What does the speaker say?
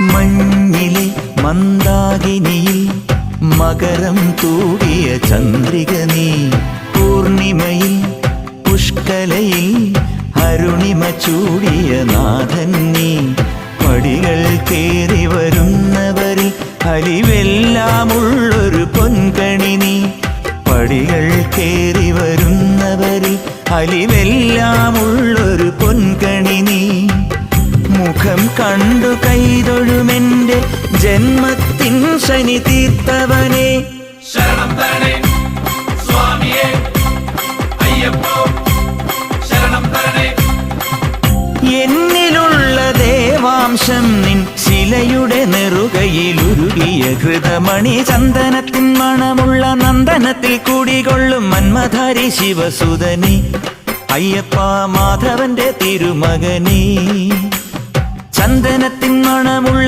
മഞ്ഞിലെ മന്ദാകിനിയിൽ മകരം തൂകിയ ചന്ദ്രിക നീ, പൂർണിമയിൽ പുഷ്കലയിൽ അരുണിമ ചൂടിയ നാഥൻ നീ. പടികൾ കേറി വരുന്നവരിൽ അലിവെല്ലാമുള്ളൊരു പൊൻകണി നീ. പടികൾ കേറി വരുന്നവരിൽ അലിവെല്ലാമുള്ളൊരു പൊൻകണി നീ. മുഖം കണ്ടു കൈതൊഴുമെന്റെ ജന്മത്തിൻ ശനി തീർത്തവനെ. ശരണം തരണേ സ്വാമിയേ അയ്യപ്പോ, ശരണം തരണേ. എന്നിലുള്ള ദേവാംശം നിൻ ശിലയുടെ നെറുകയിലുരുകിയ ഹൃതമണി. ചന്ദനത്തിൻ മണമുള്ള നന്ദനത്തിൽ കൂടികൊള്ളും മന്മധാരി ശിവസുതനെ. അയ്യപ്പ മാധവന്റെ തിരുമകനേ. ചന്ദനത്തിൻ മണമുള്ള